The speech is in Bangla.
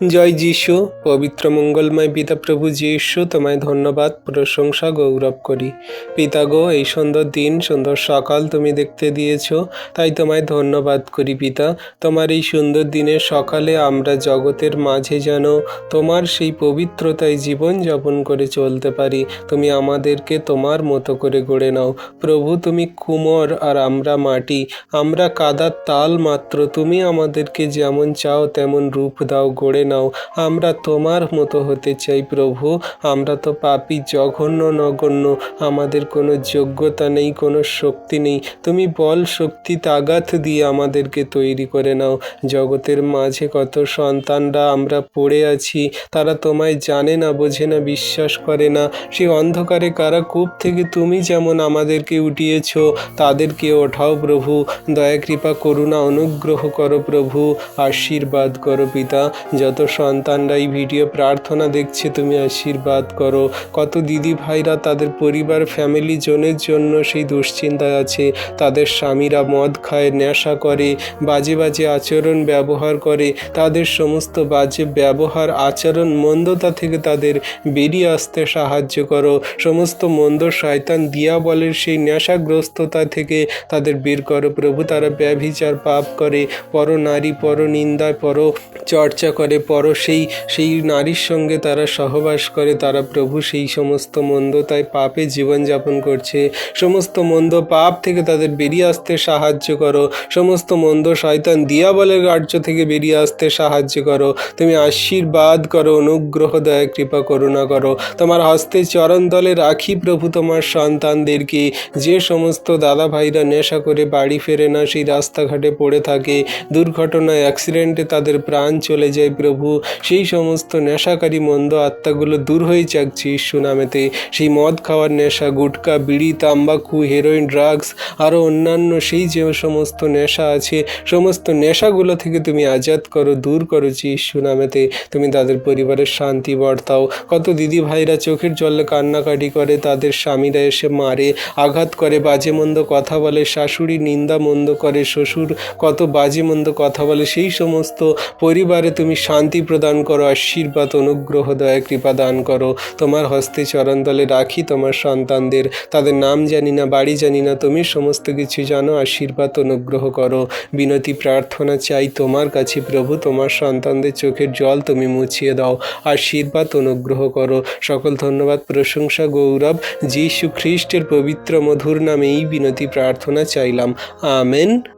জয় যিশু। পবিত্র মঙ্গলময় পিতা প্রভু যিশু, তোমায় ধন্যবাদ, প্রশংসা, গৌরব করি। পিতা গো, এই সুন্দর দিন, সুন্দর সকাল তুমি দেখতে দিয়েছ, তাই তোমায় ধন্যবাদ করি পিতা। তোমার এই সুন্দর দিনের সকালে আমরা জগতের মাঝে যেন তোমার সেই পবিত্রতায় জীবন যাপন করে চলতে পারি। তুমি আমাদেরকে তোমার মতো করে গড়ে নাও প্রভু। তুমি কুমোর আর আমরা মাটি, আমরা কাদার তাল মাত্র। তুমি আমাদেরকে যেমন চাও তেমন রূপ দাও, গড়ে নাও। আমরা তোমার মতো হতে চাই প্রভু। আমরা তো পাপী, জঘন্য, নগণ্য। আমাদের কোনো যোগ্যতা নেই, কোনো শক্তি নেই। তুমি বল, শক্তি, তাগাত দিয়ে আমাদেরকে তৈরি করে নাও। জগতের মাঝে কত সন্তানরা আমরা পড়ে আছি, তারা তোমায় জানে না, বোঝে না, বিশ্বাস করে না। সেই অন্ধকারে কারাকূপ থেকে তুমি যেমন আমাদেরকে উঠিয়েছ, তাদেরকে ওঠাও প্রভু। দয়া, কৃপা, করুণা, অনুগ্রহ করো প্রভু। আশীর্বাদ করো পিতা। যত সন্তানরা এই ভিডিও প্রার্থনা দেখছে, তুমি আশীর্বাদ করো। কত দিদি ভাইরা তাদের পরিবার, ফ্যামিলি জনের জন্য সেই দুশ্চিন্তায় আছে। তাদের স্বামীরা মদ খায়, নেশা করে, বাজে বাজে আচরণ ব্যবহার করে। তাদের সমস্ত বাজে ব্যবহার, আচরণ, মন্দতা থেকে তাদের বেরিয়ে আসতে সাহায্য করো। সমস্ত মন্দ শয়তান দিয়াবলের সেই নেশাগ্রস্ততা থেকে তাদের বের করো প্রভু। তারা ব্যভিচার, পাপ করে, পর নারী, পর নিন্দায়, পর চর্চা করে, পর সেই নারীর সঙ্গে তারা সহবাস করে। তারা প্রভু সেই সমস্ত মন্দতায়, পাপে জীবনযাপন করছে। সমস্ত মন্দ পাপ থেকে তাদের বেরিয়ে আসতে সাহায্য করো। সমস্ত মন্দ শয়তান দিয়াবলের কার্য থেকে বেরিয়ে আসতে সাহায্য করো। তুমি আশীর্বাদ করো, অনুগ্রহ, দয়া, কৃপা, করুণা করো। তোমার হস্তে চরণ তলে রাখি প্রভু তোমার সন্তানদেরকে। যে সমস্ত দাদা ভাইরা নেশা করে বাড়ি ফেরে না, সেই রাস্তাঘাটে পড়ে থাকে, দুর্ঘটনায়, অ্যাক্সিডেন্টে তাদের প্রাণ চলে যায় প্রভু, সেই সমস্ত নেশাকারী মন্দ আত্মাগুলো দূর হয়ে যাক যিশু নামেতে। সেই মদ খাওয়ার নেশা, গুটকা, বিড়ি, তাম্বাকু, হেরোইন, ড্রাগস, আরও অন্যান্য সেই যে সমস্ত নেশা আছে, সমস্ত নেশাগুলো থেকে তুমি আজাদ করো, দূর করো যিশু নামেতে। তুমি তাদের পরিবারের শান্তি বর্তাও। কত দিদি ভাইরা চোখের জলে কান্নাকাটি করে, তাদের স্বামীরা এসে মারে, আঘাত করে, বাজে মন্দ কথা বলে, শাশুড়ি নিন্দা মন্দ করে, শ্বশুর কত বাজে মন্দ কথা বলে। সেই সমস্ত পরিবারে তুমি শান্তি প্রদান করো, আশীর্বাদ, অনুগ্রহ, দয়া, কৃপা দান করো। তোমার হস্তে চরণতলে রাখি তোমার সন্তানদের। তাদের নাম জানি না, বাড়ি জানি না, তুমি সমস্ত কিছু জানো। আশীর্বাদ, অনুগ্রহ করো। বিনতি প্রার্থনা চাই তোমার কাছে প্রভু। তোমার সন্তানদের চোখের জল তুমি মুছিয়ে দাও। আশীর্বাদ, অনুগ্রহ করো। সকল ধন্যবাদ, প্রশংসা, গৌরব যীশু খ্রিস্টের পবিত্র মধুর নামে এই বিনতি প্রার্থনা চাইলাম। আমেন।